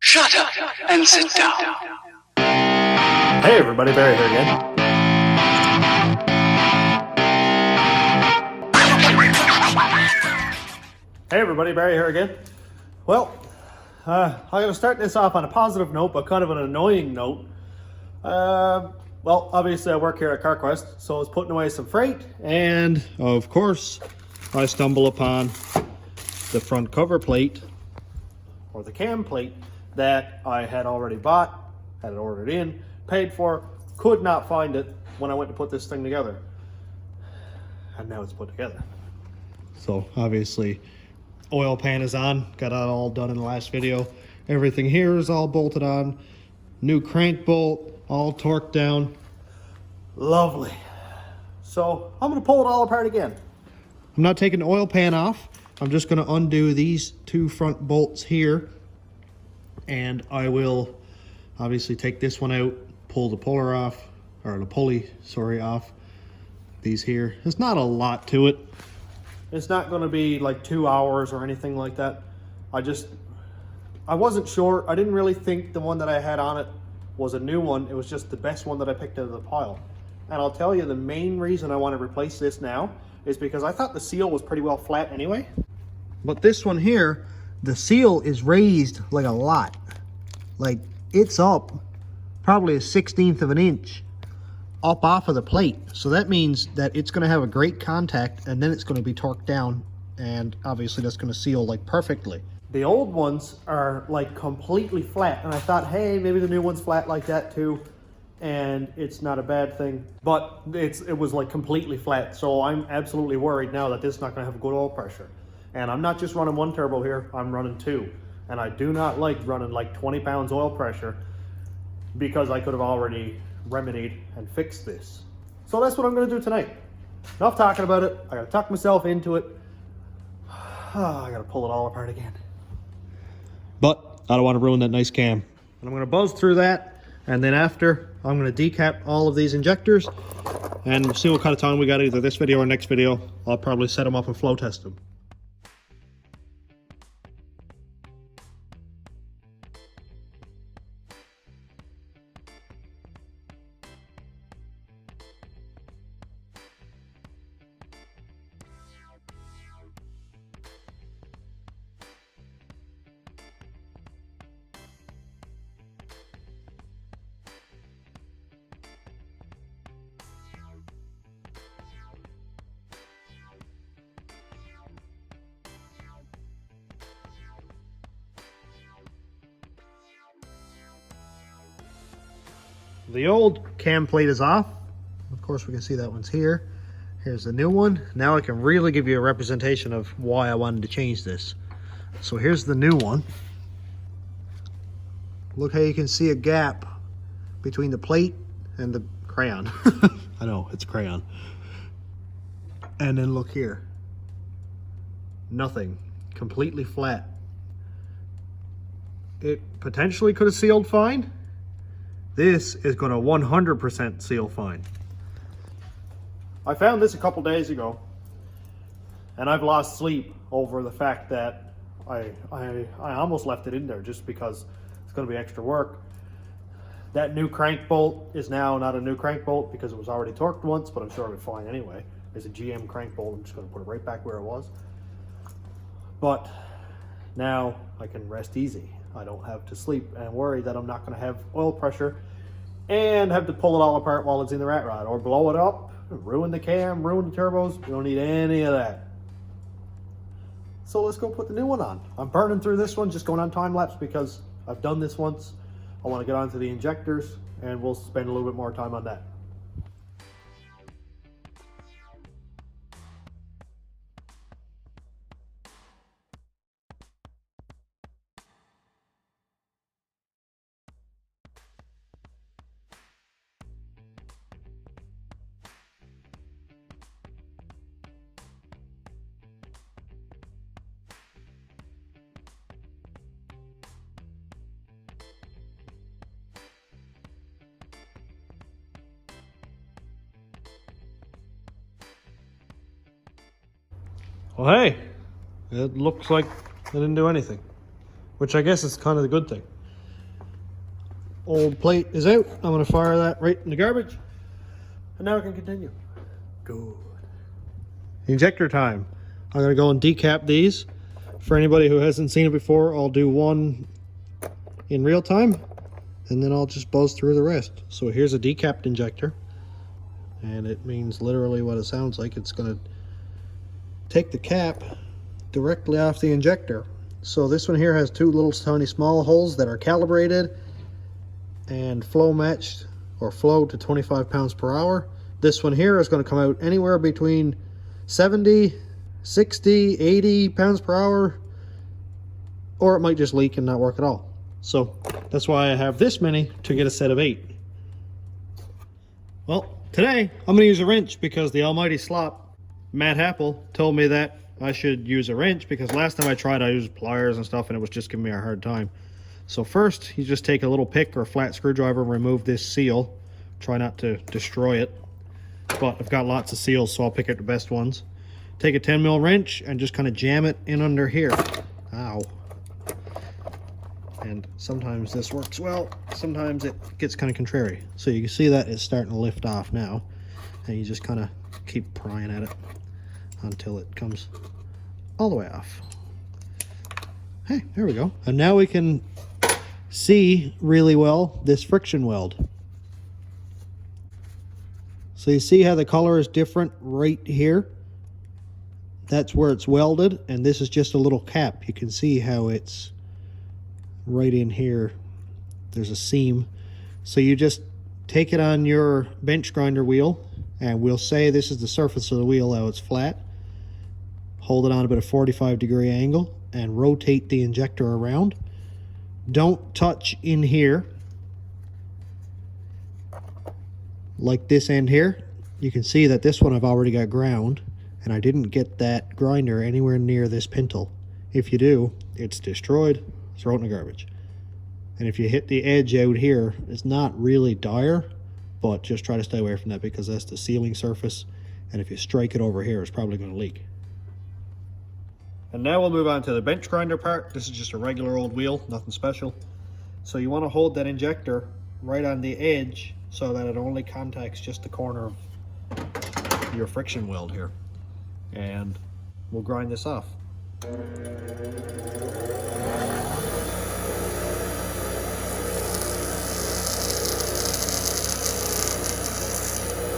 Shut up and sit down. Hey everybody, Barry here again. Hey everybody, Barry here again. Well, I'm going to start this off on a positive note, but kind of an annoying note. Well, obviously I work here at CarQuest, so I was putting away some freight, and of course I stumble upon the front cover plate, or the cam plate, that I had already bought, had it ordered in, paid for, could not find it when I went to put this thing together. And now it's put together. So obviously oil pan is on, got it all done in the last video. Everything here is all bolted on, new crank bolt, all torqued down. Lovely. So I'm gonna pull it all apart again. I'm not taking the oil pan off. I'm just gonna undo these two front bolts here, and I will obviously take this one out, pull the puller off, or the pulley, sorry, off. These here, there's not a lot to it. It's not gonna be like 2 hours or anything like that. I wasn't sure. I didn't really think the one that I had on it was a new one. It was just the best one that I picked out of the pile. And I'll tell you, the main reason I want to replace this now is because I thought the seal was pretty well flat anyway. But this one here, the seal is raised like a lot. Like, it's up probably a 1/16 of an inch up off of the plate. So that means that it's going to have a great contact, and then it's going to be torqued down, and obviously that's going to seal like perfectly. The old ones are like completely flat, and I thought, hey, maybe the new one's flat like that too, and it's not a bad thing, but it was like completely flat. So I'm absolutely worried now that this is not going to have a good oil pressure. And I'm not just running one turbo here, I'm running two, and I do not like running like 20 pounds oil pressure, because I could have already remedied and fixed this. So that's what I'm going to do tonight. Enough talking about it. I got to tuck myself into it. I got to pull it all apart again. But I don't want to ruin that nice cam. And I'm going to buzz through that, and then after I'm going to decap all of these injectors and see what kind of time we got, either this video or next video. I'll probably set them up and flow test them. The old cam plate is off. Of course, we can see that one's here. Here's the new one. Now I can really give you a representation of why I wanted to change this. So here's the new one. Look how you can see a gap between the plate and the crayon. I know, it's crayon. And then look here. Nothing. Completely flat. It potentially could have sealed fine. This is going to 100% seal fine. I found this a couple days ago, and I've lost sleep over the fact that I almost left it in there just because it's going to be extra work. That new crank bolt is now not a new crank bolt because it was already torqued once, but I'm sure it'll be fine anyway. There's a GM crank bolt. I'm just going to put it right back where it was. But now I can rest easy. I don't have to sleep and worry that I'm not going to have oil pressure and have to pull it all apart while it's in the rat rod, or blow it up, ruin the cam, ruin the turbos. We don't need any of that. So let's go put the new one on. I'm burning through this one, just going on time lapse because I've done this once. I want to get onto the injectors, and we'll spend a little bit more time on that. Well, hey, it looks like I didn't do anything, which I guess is kind of the good thing. old plate is out. I'm going to fire that right in the garbage. And now we can continue. Good. Injector time. I'm going to go and decap these. For anybody who hasn't seen it before, I'll do one in real time, and then I'll just buzz through the rest. So here's a decapped injector, and it means literally what it sounds like. It's going to take the cap directly off the injector. So this one here has two little tiny small holes that are calibrated and flow matched, or flow to 25 pounds per hour. This one here is going to come out anywhere between 70, 60, 80 pounds per hour, or it might just leak and not work at all. So that's why I have this many to get a set of 8. Well, today I'm going to use a wrench because the almighty slop, Matt Happel, told me that I should use a wrench because last time I tried I used pliers and stuff and it was just giving me a hard time. So first you just take a little pick or a flat screwdriver and remove this seal. Try not to destroy it, but I've got lots of seals so I'll pick out the best ones. Take a 10 mil wrench and just kind of jam it in under here. Ow. And sometimes this works well, sometimes it gets kind of contrary. So you can see that it's starting to lift off now, and you just kind of keep prying at it until it comes all the way off. Hey, there we go. And now we can see really well this friction weld. So you see how the color is different right here? That's where it's welded, and this is just a little cap. You can see how it's right in here. There's a seam. So you just take it on your bench grinder wheel, and we'll say this is the surface of the wheel, how it's flat. Hold it on about a 45-degree angle and rotate the injector around. Don't touch in here. Like this end here, you can see that this one I've already got ground, and I didn't get that grinder anywhere near this pintle. If you do, it's destroyed. Throw it in the garbage. And if you hit the edge out here, it's not really dire, but just try to stay away from that because that's the sealing surface, and if you strike it over here, it's probably going to leak. And now we'll move on to the bench grinder part. This is just a regular old wheel, nothing special. So you want to hold that injector right on the edge so that it only contacts just the corner of your friction weld here. And we'll grind this off.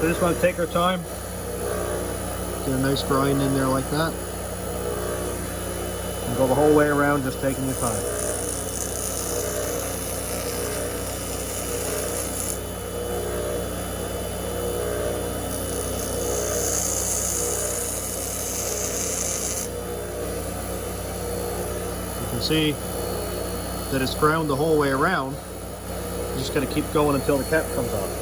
So just want to take our time, get a nice grind in there like that, and go the whole way around just taking your time. You can see that it's ground the whole way around. You're just going to keep going until the cap comes off.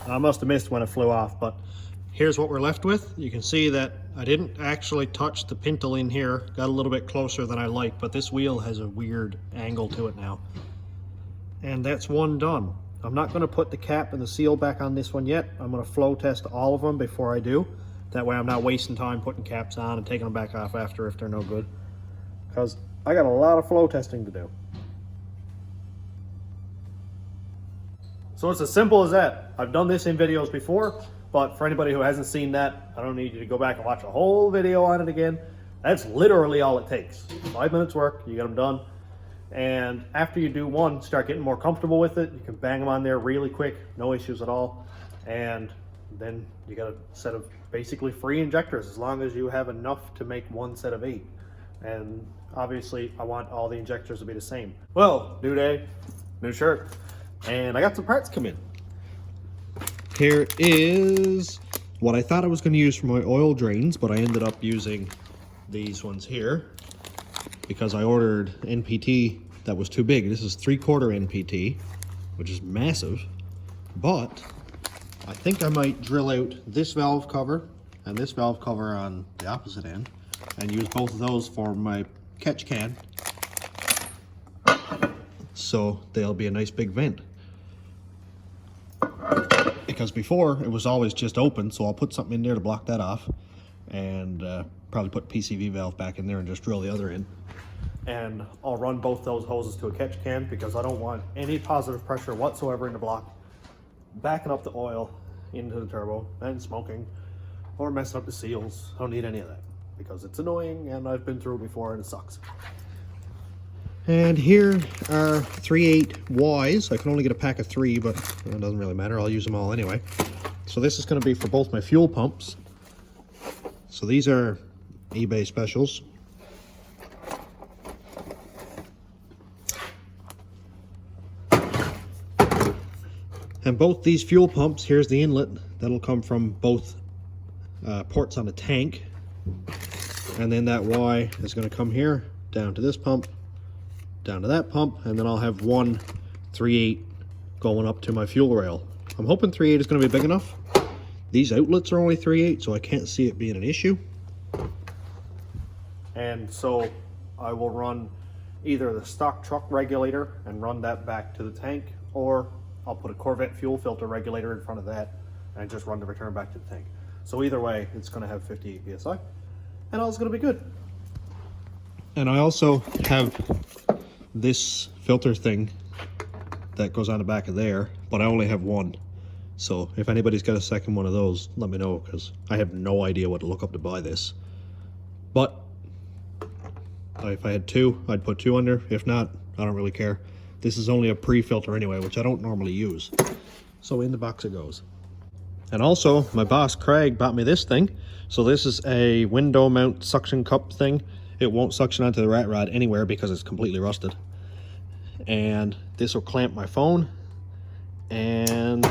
I must have missed when it flew off, but here's what we're left with. You can see that I didn't actually touch the pintle in here. Got a little bit closer than I like, but this wheel has a weird angle to it now. And that's one done. I'm not going to put the cap and the seal back on this one yet. I'm going to flow test all of them before I do. That way I'm not wasting time putting caps on and taking them back off after if they're no good. Because I got a lot of flow testing to do. So it's as simple as that. I've done this in videos before. But for anybody who hasn't seen that, I don't need you to go back and watch a whole video on it again. That's literally all it takes. 5 minutes work, you get them done. And after you do one, start getting more comfortable with it. You can bang them on there really quick, no issues at all. And then you got a set of basically free injectors as long as you have enough to make one set of 8. And obviously I want all the injectors to be the same. Well, new day, new shirt, and I got some parts come in. Here is what I thought I was going to use for my oil drains, but I ended up using these ones here because I ordered NPT that was too big. This is 3/4 NPT, which is massive, but I think I might drill out this valve cover and this valve cover on the opposite end and use both of those for my catch can, so they'll be a nice big vent. Because before it was always just open, so I'll put something in there to block that off, and probably put PCV valve back in there and just drill the other in. And I'll run both those hoses to a catch can because I don't want any positive pressure whatsoever in the block backing up the oil into the turbo and smoking or messing up the seals. I don't need any of that because it's annoying and I've been through it before and it sucks. And here are 3/8 Ys. I can only get a pack of 3, but it doesn't really matter. I'll use them all anyway. So this is going to be for both my fuel pumps. So these are eBay specials. And both these fuel pumps, here's the inlet. That'll come from both ports on the tank. And then that Y is going to come here, down to this pump, down to that pump, and then I'll have one 3/8 going up to my fuel rail. I'm hoping 3/8 is going to be big enough. These outlets are only 3/8, so I can't see it being an issue. And so I will run either the stock truck regulator and run that back to the tank, or I'll put a Corvette fuel filter regulator in front of that and just run the return back to the tank. So either way, it's going to have 58 psi, and all's going to be good. And I also have this filter thing that goes on the back of there, but I only have one. So if anybody's got a second one of those, let me know, because I have no idea what to look up to buy this. But if I had 2, I'd put 2 under. If not, I don't really care. This is only a pre-filter anyway, which I don't normally use. So in the box it goes. And also, my boss Craig bought me this thing. So this is a window mount suction cup thing. It won't suction onto the rat rod anywhere because it's completely rusted. And this will clamp my phone, and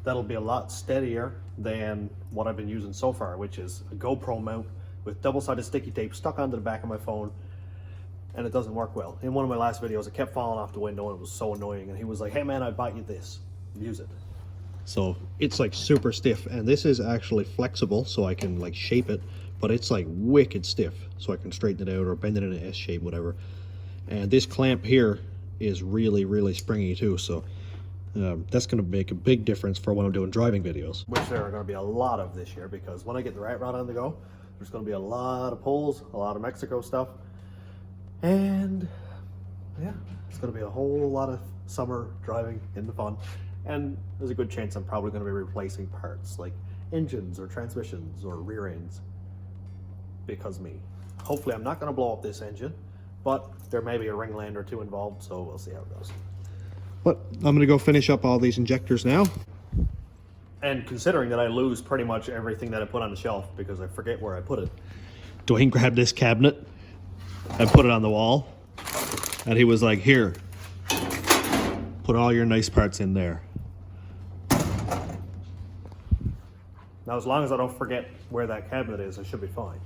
that'll be a lot steadier than what I've been using so far, which is a GoPro mount with double-sided sticky tape stuck onto the back of my phone, and it doesn't work well. In one of my last videos, it kept falling off the window and it was so annoying, and he was like, hey man, I bought you this, use it. So it's like super stiff, and this is actually flexible so I can like shape it, but it's like wicked stiff, so I can straighten it out or bend it in an S shape, whatever. And this clamp here is really, really springy too, so that's going to make a big difference for when I'm doing driving videos. Which there are going to be a lot of this year, because when I get the rat rod on the go, there's going to be a lot of pulls, a lot of Mexico stuff, and yeah, it's going to be a whole lot of summer driving in the fun. And there's a good chance I'm probably going to be replacing parts like engines or transmissions or rear ends, because me. Hopefully I'm not going to blow up this engine, but there may be a ringland or 2 involved, so we'll see how it goes. But I'm going to go finish up all these injectors now. And considering that I lose pretty much everything that I put on the shelf because I forget where I put it, Dwayne grabbed this cabinet and put it on the wall, and he was like, here, put all your nice parts in there. Now, as long as I don't forget where that cabinet is, I should be fine.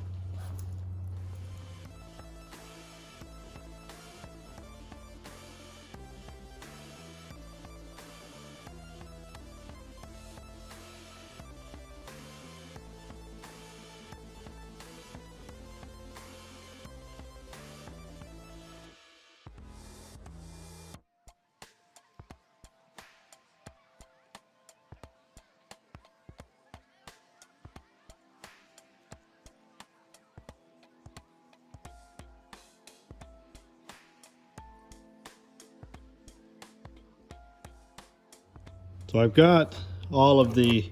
So I've got all of the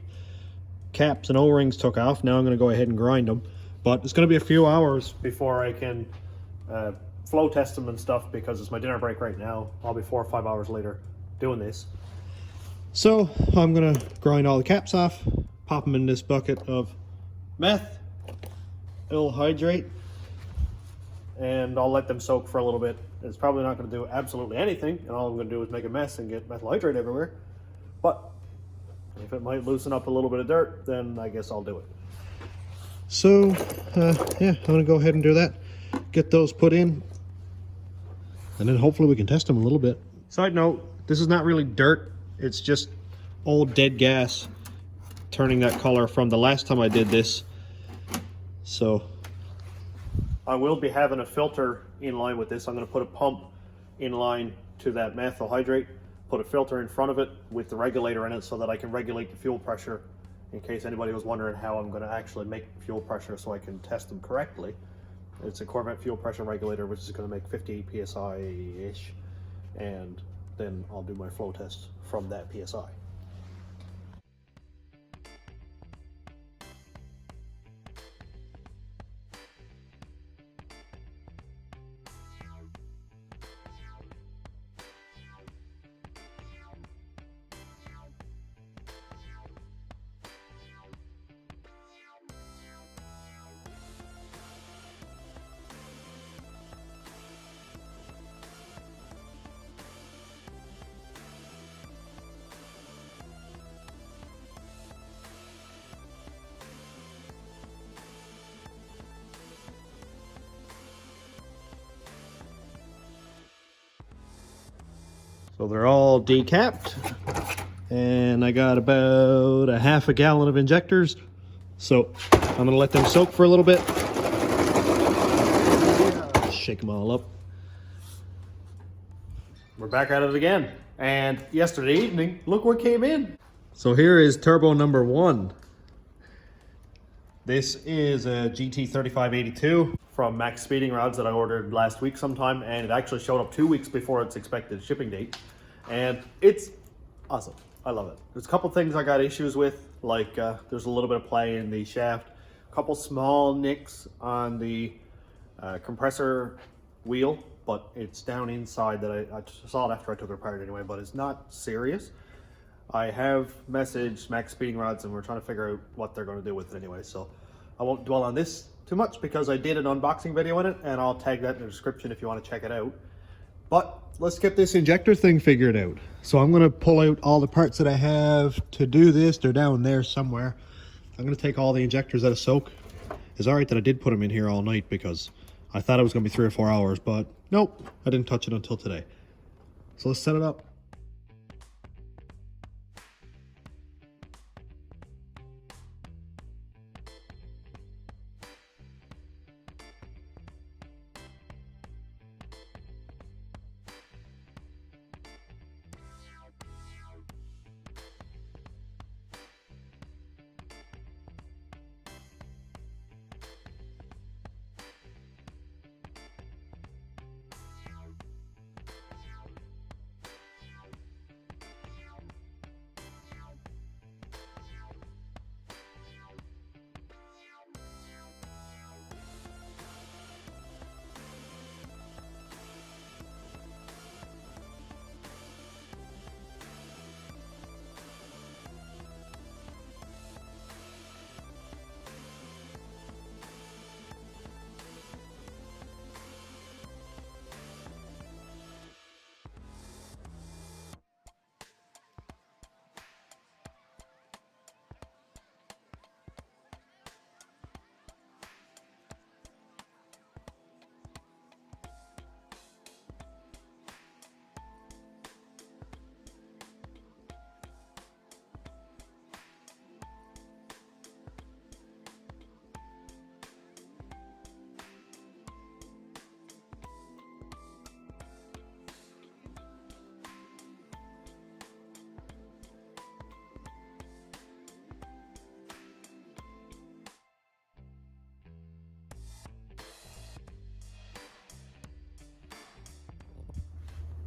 caps and O-rings took off. Now I'm going to go ahead and grind them. But it's going to be a few hours before I can flow test them and stuff, because it's my dinner break right now. I'll be 4 or 5 hours later doing this. So I'm going to grind all the caps off, pop them in this bucket of methyl hydrate, and I'll let them soak for a little bit. It's probably not going to do absolutely anything, and all I'm going to do is make a mess and get methyl hydrate everywhere. But if it might loosen up a little bit of dirt, then I guess I'll do it. So yeah, I'm going to go ahead and do that. Get those put in, and then hopefully we can test them a little bit. Side note, this is not really dirt. It's just old dead gas turning that color from the last time I did this. So I will be having a filter in line with this. I'm going to put a pump in line to that methyl hydrate, put a filter in front of it with the regulator in it so that I can regulate the fuel pressure, in case anybody was wondering how I'm going to actually make fuel pressure so I can test them correctly. It's a Corvette fuel pressure regulator, which is going to make 58 psi-ish, and then I'll do my flow test from that psi. So they're all decapped, and I got about a half a gallon of injectors. So I'm gonna let them soak for a little bit. Shake them all up. We're back at it again. And yesterday evening, look what came in. So here is turbo number 1. This is a GT3582 from Max Speeding Rods that I ordered last week sometime, and it actually showed up 2 weeks before its expected shipping date. And it's awesome. I love it. There's a couple things I got issues with, like there's a little bit of play in the shaft, a couple small nicks on the compressor wheel, but it's down inside that I saw it after I took it apart anyway, but it's not serious. I have messaged Max Speeding Rods and we're trying to figure out what they're going to do with it anyway, so I won't dwell on this too much because I did an unboxing video on it, and I'll tag that in the description if you want to check it out. But let's get this injector thing figured out. So I'm going to pull out all the parts that I have to do this. They're down there somewhere. I'm going to take all the injectors out of soak. It's alright that I did put them in here all night because I thought it was going to be 3 or 4 hours, but nope, I didn't touch it until today. So let's set it up.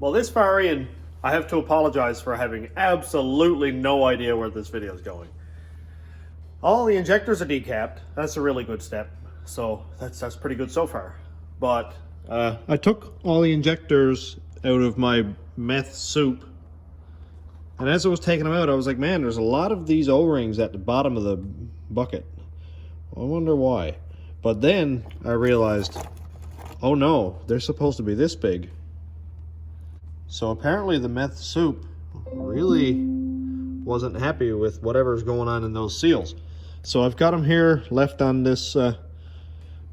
Well, this far in, I have to apologize for having absolutely no idea where this video is going. All the injectors are decapped. That's a really good step. So that's pretty good so far. But I took all the injectors out of my meth soup. And as I was taking them out, I was like, man, there's a lot of these O-rings at the bottom of the bucket. I wonder why. But then I realized, oh no, they're supposed to be this big. So apparently the meth soup really wasn't happy with whatever's going on in those seals. So I've got them here left on this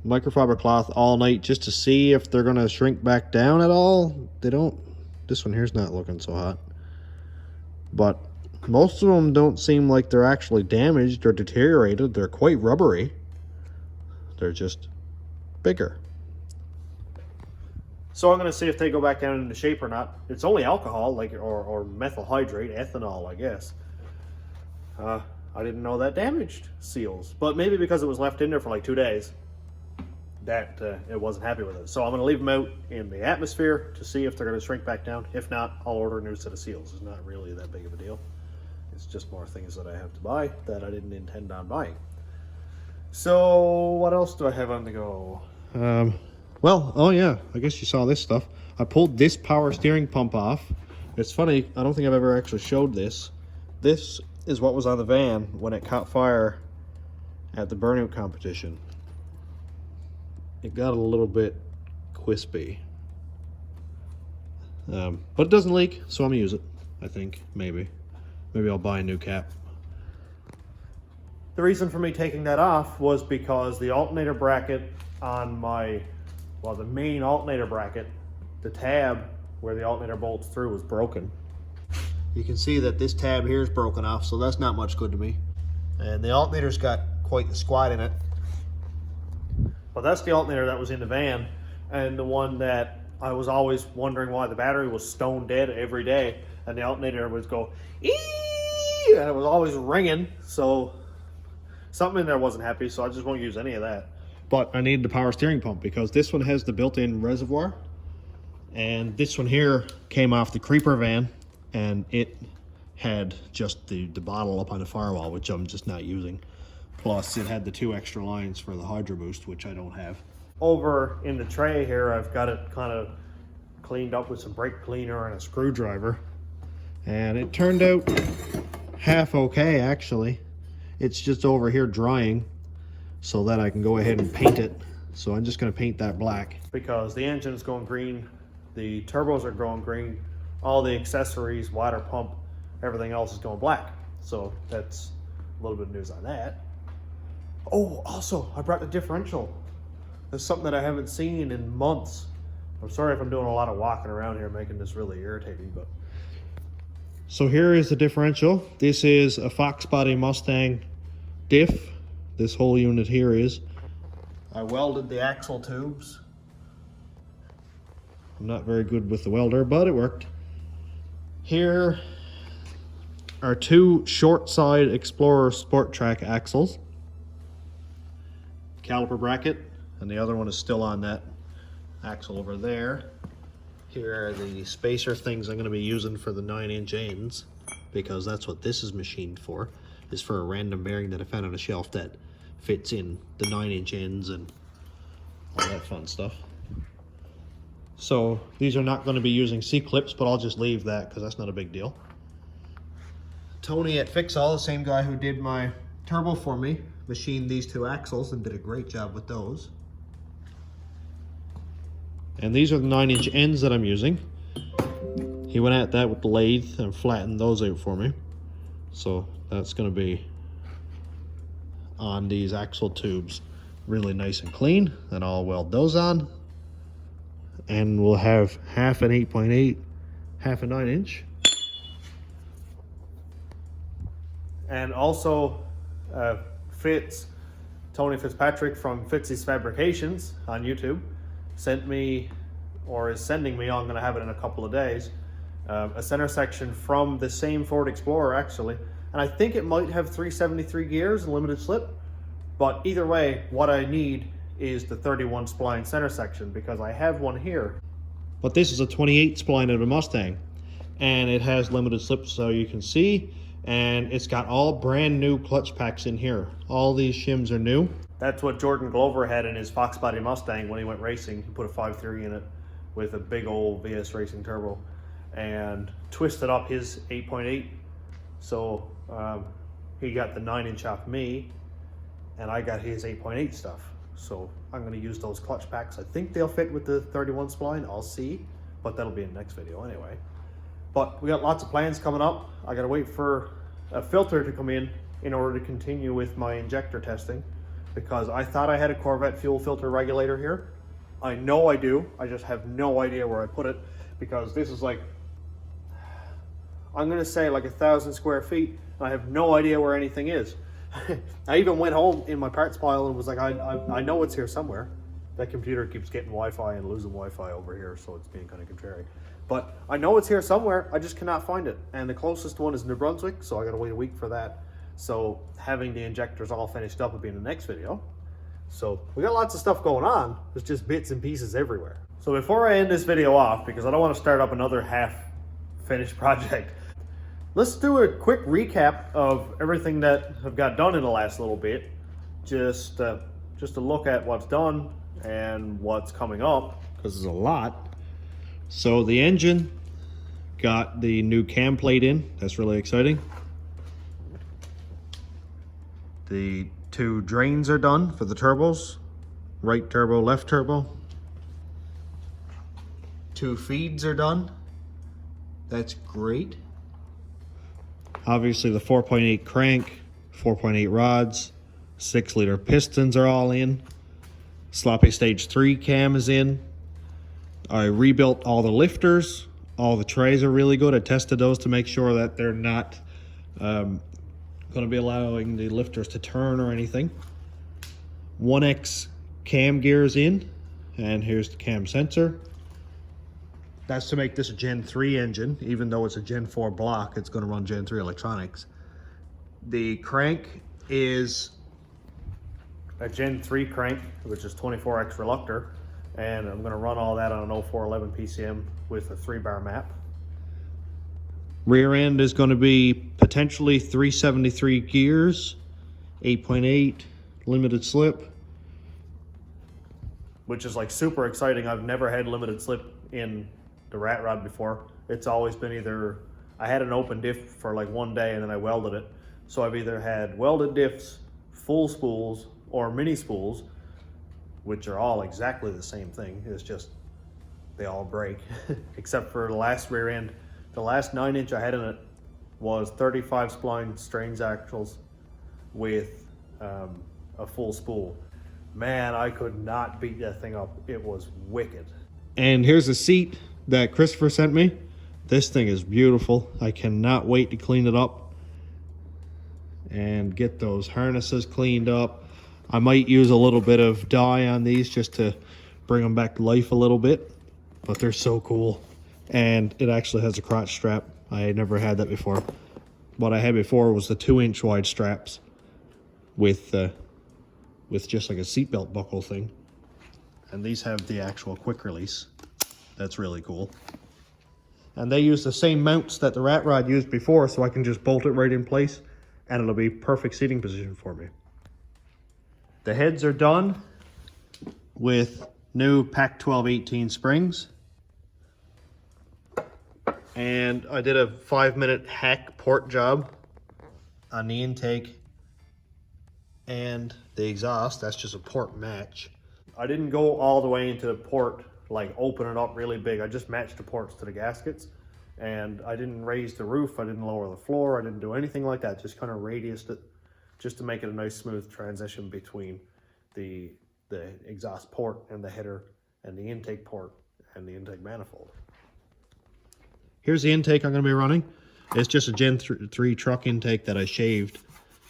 microfiber cloth all night just to see if they're going to shrink back down at all. They don't. This one here's not looking so hot. But most of them don't seem like they're actually damaged or deteriorated. They're quite rubbery. They're just bigger. So I'm going to see if they go back down into shape or not. It's only alcohol, like or methyl hydrate, ethanol, I guess. I didn't know that damaged seals. But maybe because it was left in there for like 2 days, that it wasn't happy with it. So I'm going to leave them out in the atmosphere to see if they're going to shrink back down. If not, I'll order a new set of seals. It's not really that big of a deal. It's just more things that I have to buy that I didn't intend on buying. So what else do I have on the go? Well, oh yeah, I guess you saw this stuff. I pulled this power steering pump off. It's funny, I don't think I've ever actually showed this. This is what was on the van when it caught fire at the burnout competition. It got a little bit crispy. But it doesn't leak, so I'm gonna use it, I think, maybe. Maybe I'll buy a new cap. The reason for me taking that off was because the alternator bracket on my, well, the main alternator bracket, the tab where the alternator bolts through was broken. You can see that this tab here is broken off, so that's not much good to me. And the alternator's got quite the squat in it. But that's the alternator that was in the van, and the one that I was always wondering why the battery was stone dead every day, and the alternator would go, eee, and it was always ringing, so something in there wasn't happy, so I just won't use any of that. But I need the power steering pump because this one has the built-in reservoir, and this one here came off the creeper van, and it had just the bottle up on the firewall, which I'm just not using. Plus, it had the 2 extra lines for the Hydro Boost, which I don't have. Over in the tray here, I've got it kind of cleaned up with some brake cleaner and a screwdriver. And it turned out half okay, actually. It's just over here drying so that I can go ahead and paint it. So I'm just going to paint that black. Because the engine is going green, the turbos are going green, all the accessories, water pump, everything else is going black. So that's a little bit of news on that. Oh, also, I brought the differential. That's something that I haven't seen in months. I'm sorry if I'm doing a lot of walking around here, making this really irritating, but. So here is the differential. This is a Fox Body Mustang diff. This whole unit here is. I welded the axle tubes. I'm not very good with the welder, but it worked. Here are 2 short side Explorer Sport Track axles. Caliper bracket, and the other one is still on that axle over there. Here are the spacer things I'm going to be using for the 9-inch ends, because that's what this is machined for, is for a random bearing that I found on a shelf that fits in the 9-inch ends and all that fun stuff. So these are not going to be using C-clips, but I'll just leave that because that's not a big deal. Tony at Fixall, the same guy who did my turbo for me, machined these 2 axles and did a great job with those. And these are the 9-inch ends that I'm using. He went at that with the lathe and flattened those out for me. So that's going to be on these axle tubes really nice and clean, and I'll weld those on. And we'll have half an 8.8, half a 9-inch. And also Tony Fitzpatrick from Fitzy's Fabrications on YouTube sent me, or is sending me, I'm going to have it in a couple of days, a center section from the same Ford Explorer actually, and I think it might have 373 gears and limited slip, but either way, what I need is the 31 spline center section because I have one here. But this is a 28 spline of a Mustang, and it has limited slip, so you can see and it's got all brand new clutch packs in here. All these shims are new. That's what Jordan Glover had in his Fox Body Mustang when he went racing. He put a 5.3 in it with a big old VS Racing turbo and twisted up his 8.8. So he got the 9-inch off me, and I got his 8.8 stuff. So I'm going to use those clutch packs. I think they'll fit with the 31 spline. I'll see, but that'll be in the next video anyway. But we got lots of plans coming up. I got to wait for a filter to come in order to continue with my injector testing, because I thought I had a Corvette fuel filter regulator here. I know I do. I just have no idea where I put it, because this is like, I'm going to say like 1,000 square feet, and I have no idea where anything is. I even went home in my parts pile and was like, I know it's here somewhere. That computer keeps getting Wi-Fi and losing Wi-Fi over here, so it's being kind of contrary. But I know it's here somewhere, I just cannot find it. And the closest one is New Brunswick, so I gotta wait a week for that. So having the injectors all finished up will be in the next video. So we got lots of stuff going on. There's just bits and pieces everywhere. So before I end this video off, because I don't want to start up another half-finished project, let's do a quick recap of everything that I've got done in the last little bit. Just to look at what's done and what's coming up, because there's a lot. So the engine got the new cam plate in. That's really exciting. The 2 drains are done for the turbos. Right turbo, left turbo. 2 feeds are done. That's great. Obviously the 4.8 crank, 4.8 rods, 6-liter pistons are all in. Sloppy stage 3 cam is in. I rebuilt all the lifters. All the trays are really good. I tested those to make sure that they're not going to be allowing the lifters to turn or anything. 1X cam gears in, and here's the cam sensor. That's to make this a Gen 3 engine. Even though it's a Gen 4 block, it's going to run Gen 3 electronics. The crank is a Gen 3 crank, which is 24X reluctor, and I'm going to run all that on an 0411 PCM with a 3-bar map. Rear end is going to be potentially 373 gears, 8.8 limited slip, which is like super exciting. I've never had limited slip in the rat rod before. It's always been either, I had an open diff for like one day and then I welded it. So I've either had welded diffs, full spools, or mini spools, which are all exactly the same thing. It's just they all break except for the last rear end. The last 9-inch I had in it was 35 spline strains axles with a full spool. Man, I could not beat that thing up. It was wicked. And here's a seat that Christopher sent me. This thing is beautiful. I cannot wait to clean it up and get those harnesses cleaned up. I might use a little bit of dye on these just to bring them back to life a little bit, but they're so cool. And it actually has a crotch strap. I had never had that before. What I had before was the 2-inch wide straps with just like a seatbelt buckle thing. And these have the actual quick release. That's really cool. And they use the same mounts that the rat rod used before, so I can just bolt it right in place and it'll be perfect seating position for me. The heads are done with new Pac 1218 springs. And I did a 5-minute hack port job on the intake and the exhaust. That's just a port match. I didn't go all the way into the port, like open it up really big. I just matched the ports to the gaskets, and I didn't raise the roof. I didn't lower the floor. I didn't do anything like that. Just kind of radiused it just to make it a nice smooth transition between the exhaust port and the header and the intake port and the intake manifold. Here's the intake I'm going to be running. It's just a Gen 3 truck intake that I shaved,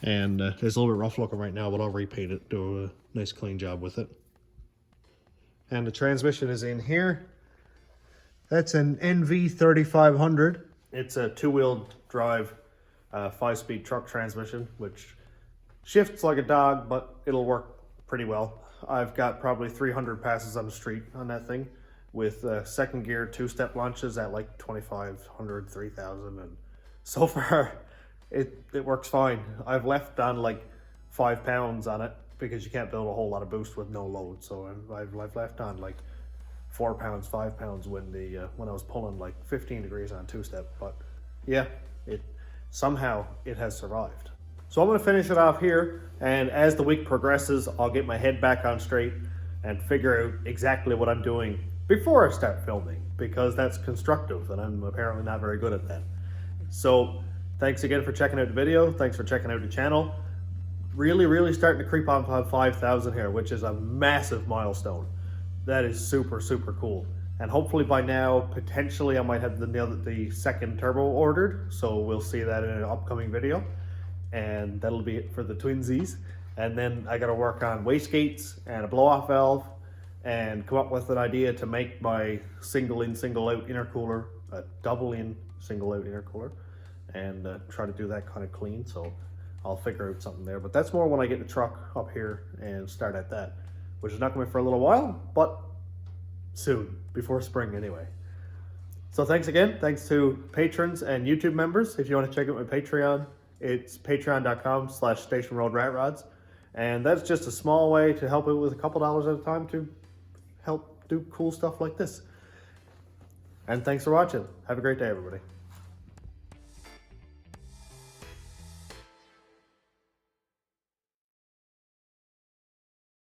and it's a little bit rough looking right now, but I'll repaint it, do a nice clean job with it. And the transmission is in here. That's an NV3500. It's a 2-wheel drive 5-speed truck transmission, which shifts like a dog, but it'll work pretty well. I've got probably 300 passes on the street on that thing, with second gear 2-step launches at like 2,500, 3,000, and so far it works fine. I've left on like 5 pounds on it because you can't build a whole lot of boost with no load. So I've left on like 4 pounds, 5 pounds when when I was pulling like 15 degrees on two-step. But yeah, somehow it has survived. So I'm going to finish it off here, and as the week progresses, I'll get my head back on straight and figure out exactly what I'm doing before I start filming, because that's constructive and I'm apparently not very good at that. So thanks again for checking out the video. Thanks for checking out the channel. Really starting to creep on 5,000 here, which is a massive milestone. That is super cool. And hopefully by now, potentially I might have the second turbo ordered. So we'll see that in an upcoming video. And that'll be it for the twinsies. And then I gotta work on wastegates and a blow-off valve and come up with an idea to make my single in, single out intercooler, a double in, single out intercooler, and try to do that kind of clean. So I'll figure out something there, but that's more when I get the truck up here and start at that, which is not going to be for a little while, but soon, before spring anyway. So thanks again. Thanks to patrons and YouTube members. If you want to check out my Patreon, it's patreon.com/stationroadratrods. And that's just a small way to help out with a couple dollars at a time to help do cool stuff like this. And thanks for watching. Have a great day, everybody.